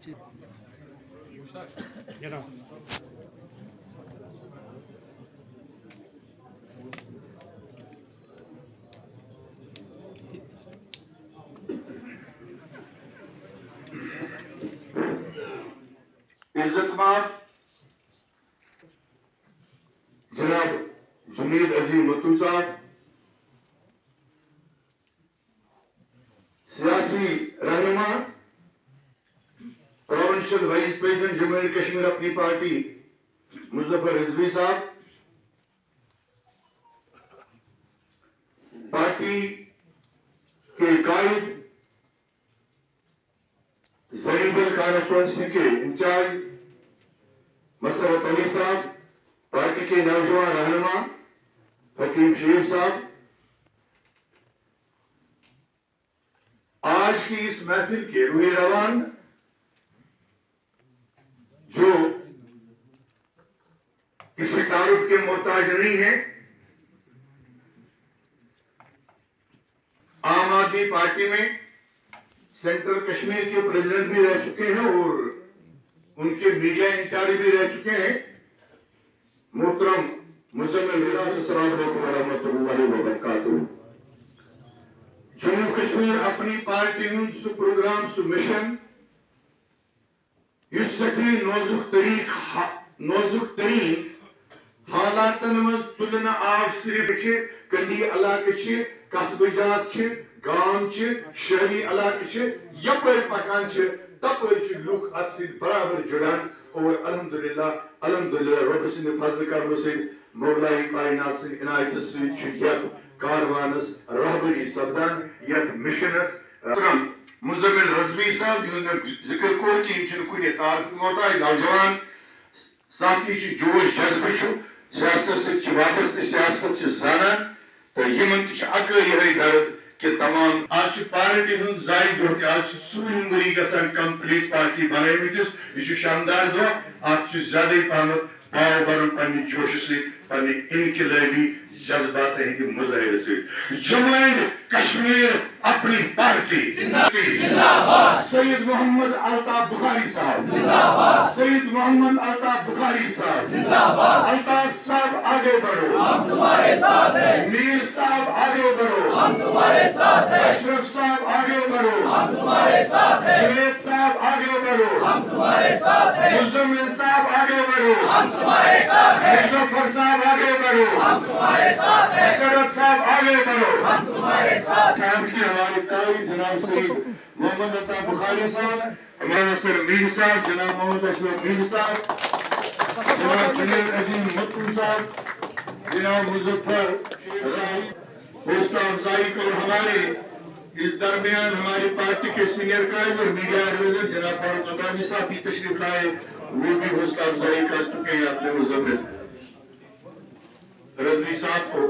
عزت جناب جنید عظیم متو صاحب، سیاسی رہنما provincial vice president Jammu and Kashmir اپنی پارٹی مظفر رضوی صاحب، پارٹی کے قائد زریبل کانسٹیچوئنسی کے انچارج مسرت علی صاحب، پارٹی کے نوجوان رہنما حکیم شریف صاحب، آج کی اس محفل کے روح روان جو کسی تعارف کے محتاج نہیں ہے، عام آدمی پارٹی میں سینٹرل کشمیر کے پریزیڈنٹ بھی رہ چکے ہیں اور ان کے میڈیا انچارج بھی رہ چکے ہیں، محترم مزمل ہلاس، السلام علیکم ورحمۃ اللہ وبرکاتہ۔ جموں کشمیر اپنی پارٹی ہند سہ پروگرام سہ مشن اس سٹھی نوزک ترین حالاتن مز تلن آو، صرف کنڈی علاقہ، قصبہ جات، گام، شہری علاقہ یپر پکان تپر لوگ ات ست برابر جڑان اور الحمدللہ رب سند فضل کرم ست مولا کائنات سند عنایت ست کاروانس رہبری سپدان یت مشنس محترم مزمل رضوی صاحب یہ ذکر کور کہ یہ کن تعارف محتاج نوجوان ساتھی جوش جذبہ سیاست ست وابستہ، سیاست زانان تو یمن اکے یہ درد کہ تمام آج پارٹی ہند زائ دہ آج ژوٗرِم ؤری گژھان کمپلیٹ پارٹی بنٲومٕتِس، یہ شاندار دہ، ات زیادہ پہمت باو برن پنہ جوش ست، پنہ انقلابی جذبات ہند مظاہرے ست۔ جموں اینڈ کشمیر اپنی پارٹی سید محمد الطاف بخاری صاحب، سید محمد الطاف بخاری صاحب، الطاف صاحب آگے بڑھو، ہم تمہارے ساتھ ہیں، میر صاحب آگے بڑھو، ہم تمہارے ساتھ ہیں، اشرف صاحب آگے بڑھو، ہم تمہارے ساتھ ہیں، جنید صاحب آگے بڑھو، ہم تمہارے ساتھ ہیں، مزمل صاحب آگے بڑھو، ہم تمہارے ساتھ ہیں، مظفر صاحب آگے بڑھو، ہم تمہارے ساتھ ہیں، مسرت صاحب آگے بڑھو، ہم تمہارے ساتھ ہیں۔ صاحب کی ہمارے قائد جناب سید محمد الطاف بخاری صاحب، ہمارے سر میر صاحب جناب محمد اشرف میر صاحب، جناب جنید عظیم متو صاحب، جناب مظفر حوصلہ افزائی کو، ہمارے اس درمیان ہماری پارٹی کے سینئر قائد اور میڈیا ایڈوائزر جناب فاروق عطانی صاحب بھی تشریف لائے، وہ بھی حوصلہ افزائی کر چکے ہیں اپنے مزمل رضوی صاحب کو۔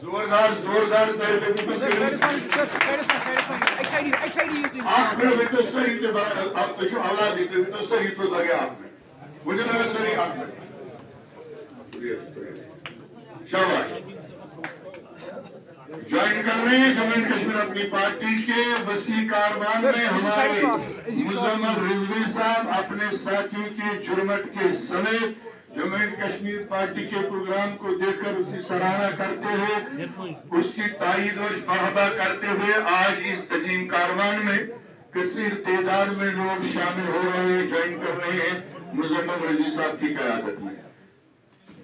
زوردار جوائن کر رہے ہیں جموں اینڈ کشمیر اپنی پارٹی کے وسیع کاروان میں ہمارے مزمل رضوی صاحب اپنے ساتھیوں کے جرمٹ کے سمیت جموں اینڈ کشمیر پارٹی کے پروگرام کو دیکھ کر اس کی سراہنا کرتے ہوئے، اس کی تائید اور مرحبا کرتے ہوئے آج اس عظیم کاروان میں کثیر تعداد میں لوگ شامل ہو رہے ہیں، جوائن کر رہے ہیں مزمل رضوی صاحب کی قیادت میں۔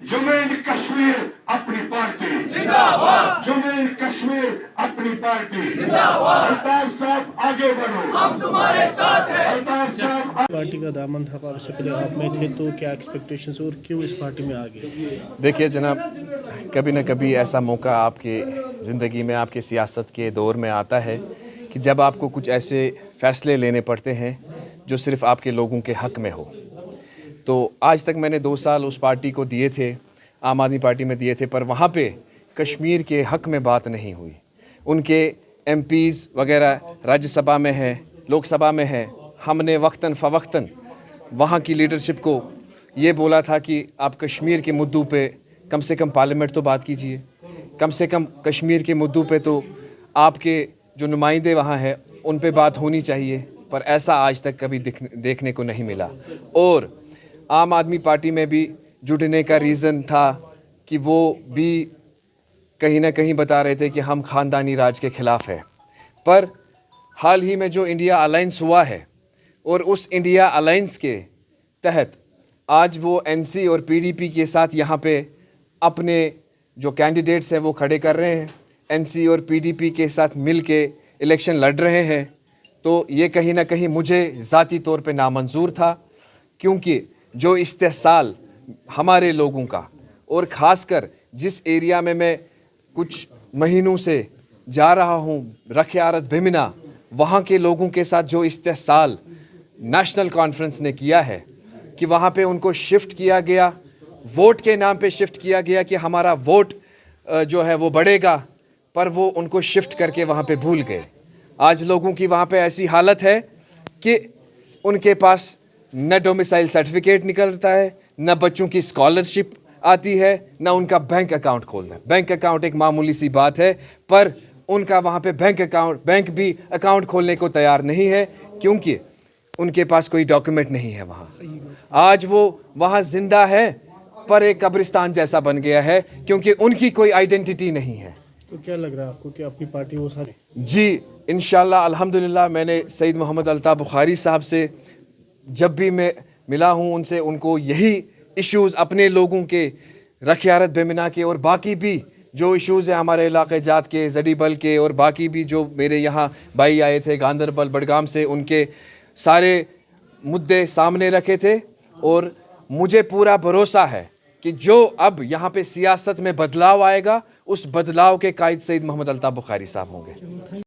جموں اینڈ کشمیر اپنی پارٹی زندہ باد، جموں اینڈ کشمیر اپنی پارٹی زندہ باد، الطاف صاحب آگے بڑھو، ہم تمہارے ساتھ ہیں، الطاف صاحب۔ پارٹی کا دامن تھا اور اس سے پہلے آپ میں تھے، تو کیا ایکسپیکٹیشنز اور کیوں اس پارٹی میں آگے؟ دیکھیے جناب، کبھی نہ کبھی ایسا موقع آپ کی زندگی میں، آپ کے سیاست کے دور میں آتا ہے کہ جب آپ کو کچھ ایسے فیصلے لینے پڑتے ہیں جو صرف آپ کے لوگوں کے حق میں ہو۔ تو آج تک میں نے 2 سال اس پارٹی کو دیے تھے، عام آدمی پارٹی میں دیے تھے، پر وہاں پہ کشمیر کے حق میں بات نہیں ہوئی۔ ان کے ایم پیز وغیرہ راجیہ سبھا میں ہے، لوک سبھا میں ہے، ہم نے وقتاً فوقتاً وہاں کی لیڈرشپ کو یہ بولا تھا کہ آپ کشمیر کے مدعو پہ کم سے کم پارلیمنٹ تو بات کیجئے، کم سے کم کشمیر کے مدعو پہ تو آپ کے جو نمائندے وہاں ہیں ان پہ بات ہونی چاہیے، پر ایسا آج تک کبھی دیکھنے کو نہیں ملا۔ اور عام آدمی پارٹی میں بھی جڑنے کا ریزن تھا کہ وہ بھی کہیں نہ کہیں بتا رہے تھے کہ ہم خاندانی راج کے خلاف ہیں، پر حال ہی میں جو انڈیا الائنس ہوا ہے اور اس انڈیا الائنس کے تحت آج وہ این سی اور پی ڈی پی کے ساتھ یہاں پہ اپنے جو کینڈیڈیٹس ہیں وہ کھڑے کر رہے ہیں، این سی اور پی ڈی پی کے ساتھ مل کے الیکشن لڑ رہے ہیں، تو یہ کہیں نہ کہیں مجھے ذاتی طور پہ نامنظور تھا، کیونکہ جو استحصال ہمارے لوگوں کا، اور خاص کر جس ایریا میں کچھ مہینوں سے جا رہا ہوں، رکھیارت بھیمنا، وہاں کے لوگوں کے ساتھ جو استحصال نیشنل کانفرنس نے کیا ہے کہ وہاں پہ ان کو شفٹ کیا گیا، ووٹ کے نام پہ شفٹ کیا گیا کہ ہمارا ووٹ جو ہے وہ بڑھے گا، پر وہ ان کو شفٹ کر کے وہاں پہ بھول گئے۔ آج لوگوں کی وہاں پہ ایسی حالت ہے کہ ان کے پاس نہ ڈومیسائل سرٹیفکیٹ نکلتا ہے، نہ بچوں کی اسکالرشپ آتی ہے، نہ ان کا بینک اکاؤنٹ کھولنا ہے۔ بینک اکاؤنٹ ایک معمولی سی بات ہے، پر ان کا وہاں پہ بینک بھی اکاؤنٹ کھولنے کو تیار نہیں ہے، کیونکہ ان کے پاس کوئی ڈاکیومنٹ نہیں ہے وہاں۔ آج وہ وہاں زندہ ہے پر ایک قبرستان جیسا بن گیا ہے، کیونکہ ان کی کوئی آئیڈینٹی نہیں ہے۔ تو کیا لگ رہا ہے آپ کو کہ اپنی پارٹی وہ سارے؟ جی انشاءاللہ الحمدللہ، میں نے سید محمد الطاف بخاری صاحب سے جب بھی میں ملا ہوں، ان سے ان کو یہی ایشوز اپنے لوگوں کے، رکھیارت بھیمنا کے اور باقی بھی جو ایشوز ہیں ہمارے علاقے جات کے، زڈی بل کے، اور باقی بھی جو میرے یہاں بھائی آئے تھے گاندربل بڑگام سے، ان کے سارے مدعے سامنے رکھے تھے، اور مجھے پورا بھروسہ ہے کہ جو اب یہاں پہ سیاست میں بدلاؤ آئے گا، اس بدلاؤ کے قائد سید محمد الطاف بخاری صاحب ہوں گے۔